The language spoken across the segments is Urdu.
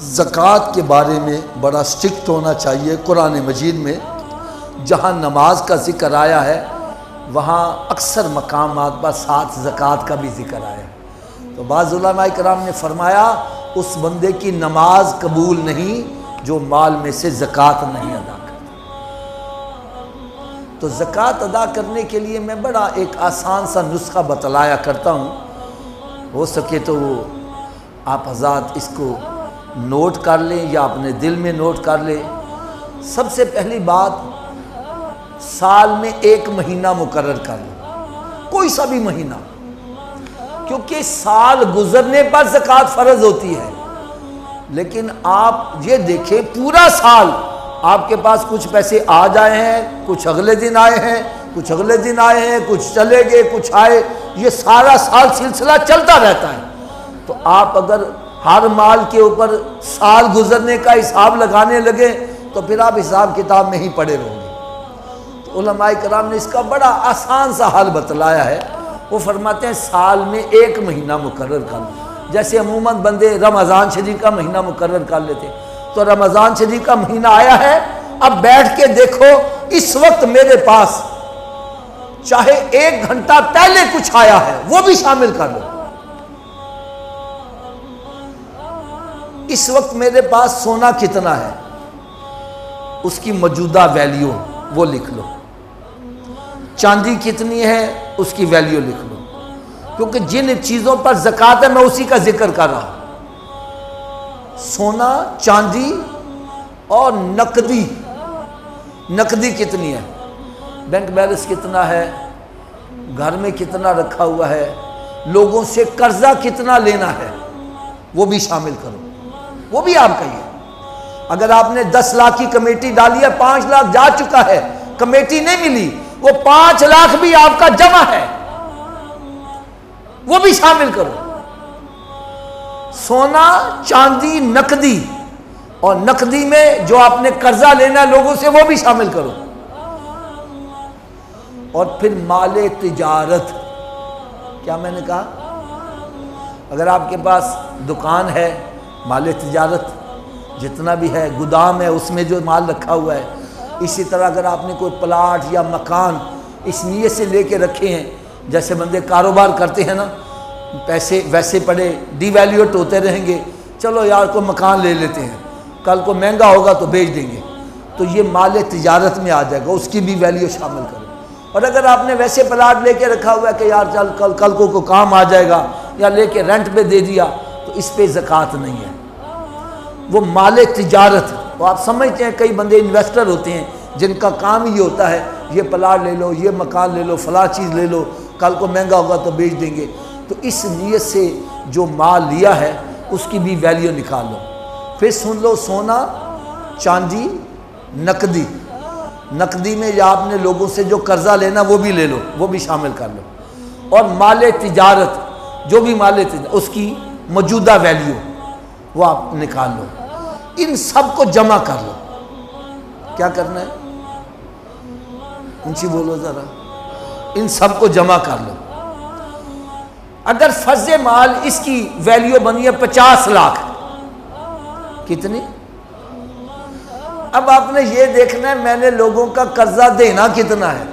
زکوٰۃ کے بارے میں بڑا سٹرکٹ ہونا چاہیے۔ قرآن مجید میں جہاں نماز کا ذکر آیا ہے وہاں اکثر مقامات پر ساتھ زکوٰۃ کا بھی ذکر آیا ہے۔ تو بعض علماء کرام نے فرمایا اس بندے کی نماز قبول نہیں جو مال میں سے زکوٰۃ نہیں ادا کرتا۔ تو زکوٰۃ ادا کرنے کے لیے میں بڑا ایک آسان سا نسخہ بتلایا کرتا ہوں، ہو سکے تو وہ آپ حضرات اس کو نوٹ کر لیں یا اپنے دل میں نوٹ کر لیں۔ سب سے پہلی بات، سال میں ایک مہینہ مقرر کر لیں، کوئی سا بھی مہینہ، کیونکہ سال گزرنے پر زکوٰۃ فرض ہوتی ہے۔ لیکن آپ یہ دیکھیں پورا سال آپ کے پاس کچھ پیسے آ جائے ہیں، کچھ اگلے دن آئے ہیں، کچھ اگلے دن آئے ہیں، کچھ چلے گئے، کچھ آئے، یہ سارا سال سلسلہ چلتا رہتا ہے۔ تو آپ اگر ہر مال کے اوپر سال گزرنے کا حساب لگانے لگے تو پھر آپ حساب کتاب میں ہی پڑے رہو گے۔ تو علماء کرام نے اس کا بڑا آسان سا حل بتلایا ہے۔ وہ فرماتے ہیں سال میں ایک مہینہ مقرر کر لیں۔ جیسے عموماً بندے رمضان شریف کا مہینہ مقرر کر لیتے، تو رمضان شریف کا مہینہ آیا ہے، اب بیٹھ کے دیکھو اس وقت میرے پاس چاہے 1 گھنٹہ پہلے کچھ آیا ہے وہ بھی شامل کر لو۔ اس وقت میرے پاس سونا کتنا ہے اس کی موجودہ ویلیو وہ لکھ لو، چاندی کتنی ہے اس کی ویلیو لکھ لو، کیونکہ جن چیزوں پر زکوٰۃ ہے میں اسی کا ذکر کر رہا ہوں۔ سونا، چاندی اور نقدی کتنی ہے، بینک بیلنس کتنا ہے، گھر میں کتنا رکھا ہوا ہے، لوگوں سے قرضہ کتنا لینا ہے وہ بھی شامل کرو، وہ بھی آپ کا ہی ہے۔ اگر آپ نے 10 لاکھ کی کمیٹی ڈالی ہے، 5 لاکھ جا چکا ہے، کمیٹی نہیں ملی، وہ 5 لاکھ بھی آپ کا جمع ہے، وہ بھی شامل کرو۔ سونا، چاندی، نقدی، اور نقدی میں جو آپ نے قرضہ لینا ہے لوگوں سے وہ بھی شامل کرو۔ اور پھر مال تجارت، کیا میں نے کہا؟ اگر آپ کے پاس دکان ہے، مال تجارت جتنا بھی ہے، گودام ہے اس میں جو مال رکھا ہوا ہے۔ اسی طرح اگر آپ نے کوئی پلاٹ یا مکان اس نیت سے لے کے رکھے ہیں، جیسے بندے کاروبار کرتے ہیں نا، پیسے ویسے پڑے ڈی ویلیوٹ ہوتے رہیں گے، چلو یار کو مکان لے لیتے ہیں، کل کو مہنگا ہوگا تو بیچ دیں گے، تو یہ مال تجارت میں آ جائے گا، اس کی بھی ویلیو شامل کرو۔ اور اگر آپ نے ویسے پلاٹ لے کے رکھا ہوا ہے کہ یار چل کل کو کام آ جائے گا، یا لے کے رینٹ پہ دے دیا، تو اس پہ زکوٰۃ نہیں ہے، وہ مال تجارت۔ وہ آپ سمجھتے ہیں کئی بندے انویسٹر ہوتے ہیں جن کا کام ہی ہوتا ہے یہ پلاٹ لے لو، یہ مکان لے لو، فلاں چیز لے لو، کل کو مہنگا ہوگا تو بیچ دیں گے، تو اس نیت سے جو مال لیا ہے اس کی بھی ویلیو نکال لو۔ پھر سن لو، سونا، چاندی، نقدی میں یا آپ نے لوگوں سے جو قرضہ لینا وہ بھی لے لو، وہ بھی شامل کر لو، اور مال تجارت، جو بھی مال تجارت اس کی موجودہ ویلیو وہ آپ نکال لو۔ ان سب کو جمع کر لو۔ کیا کرنا ہے؟ اونچی بولو ذرا۔ ان سب کو جمع کر لو۔ اگر فرض مال اس کی ویلیو بنی ہے 50 لاکھ، کتنی؟ اب آپ نے یہ دیکھنا ہے میں نے لوگوں کا قرضہ دینا کتنا ہے۔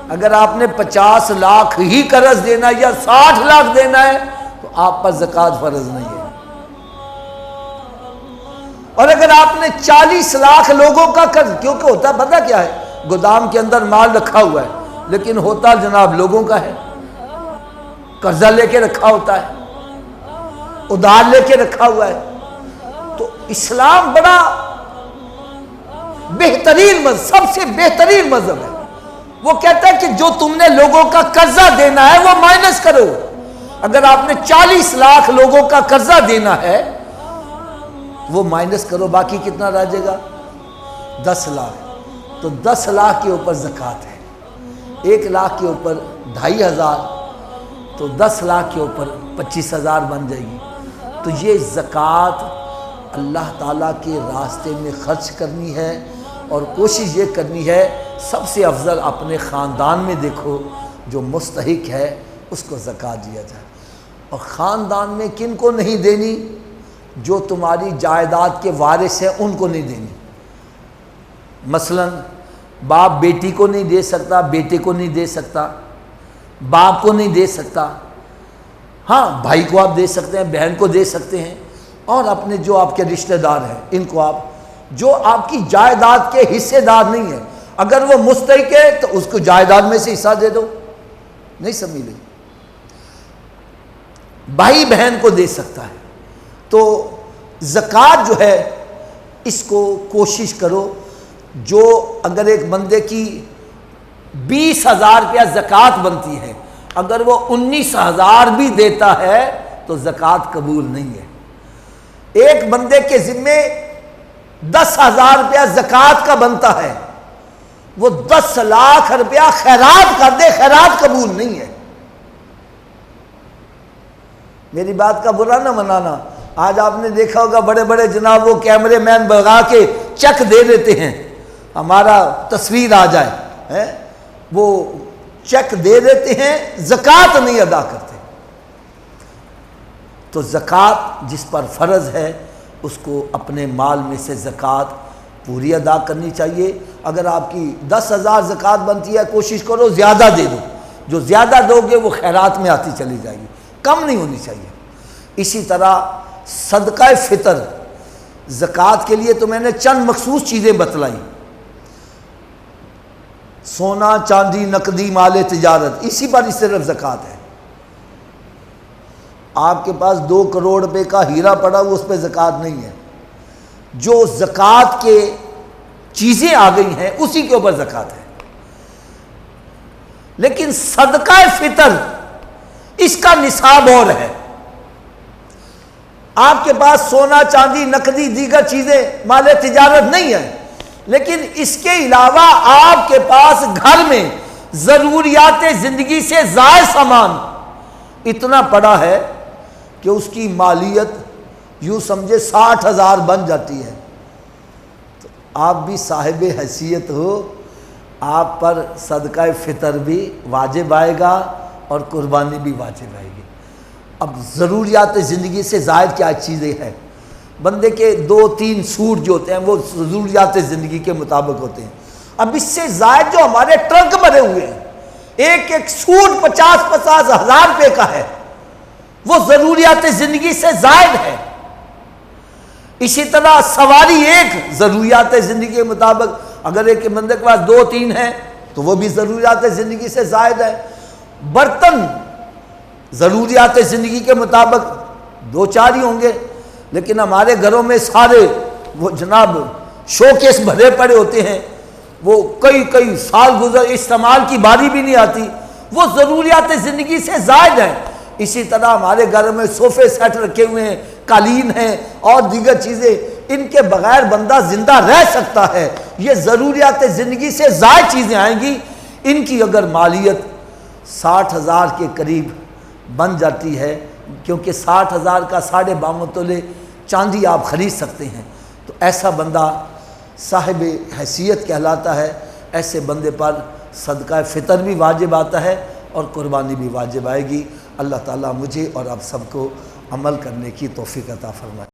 اگر آپ نے 50 لاکھ ہی قرض دینا یا 60 لاکھ دینا ہے تو آپ پر زکوٰۃ فرض نہیں ہے۔ اور اگر آپ نے 40 لاکھ لوگوں کا قرض، کیونکہ ہوتا پتہ کیا ہے، گودام کے اندر مال رکھا ہوا ہے لیکن ہوتا جناب لوگوں کا ہے، قرضہ لے کے رکھا ہوتا ہے، ادھار لے کے رکھا ہوا ہے۔ تو اسلام بڑا بہترین مذہب، سب سے بہترین مذہب ہے۔ وہ کہتا ہے کہ جو تم نے لوگوں کا قرضہ دینا ہے وہ مائنس کرو۔ اگر آپ نے 40 لاکھ لوگوں کا قرضہ دینا ہے وہ مائنس کرو، باقی کتنا رہ جائے گا؟ 10 لاکھ۔ تو 10 لاکھ کے اوپر زکوٰۃ ہے، 1 لاکھ کے اوپر 2500، تو 10 لاکھ کے اوپر 25,000 بن جائے گی۔ تو یہ زکوٰۃ اللہ تعالیٰ کے راستے میں خرچ کرنی ہے، اور کوشش یہ کرنی ہے سب سے افضل اپنے خاندان میں دیکھو جو مستحق ہے اس کو زکوٰۃ دیا جائے۔ اور خاندان میں کن کو نہیں دینی؟ جو تمہاری جائیداد کے وارث ہیں ان کو نہیں دینی۔ مثلا باپ بیٹی کو نہیں دے سکتا، بیٹے کو نہیں دے سکتا، باپ کو نہیں دے سکتا، ہاں بھائی کو آپ دے سکتے ہیں، بہن کو دے سکتے ہیں، اور اپنے جو آپ کے رشتہ دار ہیں ان کو آپ، جو آپ کی جائیداد کے حصے دار نہیں ہیں، اگر وہ مستحق ہے تو اس کو جائیداد میں سے حصہ دے دو، نہیں سمجھ لیں۔ بھائی بہن کو دے سکتا ہے۔ تو زکوٰۃ جو ہے اس کو کوشش کرو، جو اگر ایک بندے کی 20,000 روپیہ زکوٰۃ بنتی ہے، اگر وہ 19,000 بھی دیتا ہے تو زکوٰۃ قبول نہیں ہے۔ ایک بندے کے ذمے 10,000 روپیہ زکوٰۃ کا بنتا ہے، وہ 10 لاکھ روپیہ خیرات کر دے، خیرات قبول نہیں ہے۔ میری بات کا برا نہ منانا، آج آپ نے دیکھا ہوگا بڑے بڑے جناب وہ کیمرے مین بگا کے چیک دے دیتے ہیں، ہمارا تصویر آ جائے، وہ چیک دے دیتے ہیں، زکوٰۃ نہیں ادا کرتے۔ تو زکوٰۃ جس پر فرض ہے اس کو اپنے مال میں سے زکوٰۃ پوری ادا کرنی چاہیے۔ اگر آپ کی 10,000 زکوٰۃ بنتی ہے، کوشش کرو زیادہ دے دو، جو زیادہ دو گے وہ خیرات میں آتی چلی جائے گی، کم نہیں ہونی چاہیے۔ اسی طرح صدقہ فطر، زکوٰۃ کے لیے تو میں نے چند مخصوص چیزیں بتلائیں، سونا چاندی نقدی مال تجارت، اسی پر صرف زکوٰۃ ہے۔ آپ کے پاس 2 کروڑ روپے کا ہیرا پڑا ہوا، اس پہ زکوٰۃ نہیں ہے۔ جو زکوٰۃ کے چیزیں آ گئی ہیں اسی کے اوپر زکوٰۃ ہے۔ لیکن صدقہ فطر اس کا نصاب اور ہے۔ آپ کے پاس سونا چاندی نقدی دیگر چیزیں مال تجارت نہیں ہے، لیکن اس کے علاوہ آپ کے پاس گھر میں ضروریات زندگی سے زائد سامان اتنا پڑا ہے کہ اس کی مالیت یوں سمجھے 60,000 بن جاتی ہے، تو آپ بھی صاحب حیثیت ہو، آپ پر صدقہ فطر بھی واجب آئے گا اور قربانی بھی واجب آئے گی۔ اب ضروریات زندگی سے زائد کیا چیزیں ہیں؟ بندے کے 2-3 سوٹ جو ہوتے ہیں وہ ضروریات زندگی کے مطابق ہوتے ہیں۔ اب اس سے زائد جو ہمارے ٹرنک بھرے ہوئے ہیں، ایک ایک سوٹ 50-50 ہزار روپے کا ہے، وہ ضروریات زندگی سے زائد ہے۔ اسی طرح سواری ایک ضروریات زندگی کے مطابق، اگر ایک بندے کے پاس 2-3 ہیں تو وہ بھی ضروریات زندگی سے زائد ہے۔ برتن ضروریات زندگی کے مطابق 2-4 ہی ہوں گے، لیکن ہمارے گھروں میں سارے وہ جناب شوکیس بھرے پڑے ہوتے ہیں، وہ کئی سال گزر استعمال کی باری بھی نہیں آتی، وہ ضروریات زندگی سے زائد ہیں۔ اسی طرح ہمارے گھر میں صوفے سیٹ رکھے ہوئے ہیں، قالین ہیں اور دیگر چیزیں، ان کے بغیر بندہ زندہ رہ سکتا ہے، یہ ضروریات زندگی سے زائد چیزیں آئیں گی۔ ان کی اگر مالیت 60,000 کے قریب بن جاتی ہے، کیونکہ 60,000 کا 52.5 تولے چاندی آپ خرید سکتے ہیں، تو ایسا بندہ صاحب حیثیت کہلاتا ہے۔ ایسے بندے پر صدقہ فطر بھی واجب آتا ہے اور قربانی بھی واجب آئے گی۔ اللہ تعالیٰ مجھے اور آپ سب کو عمل کرنے کی توفیق عطا فرمائے۔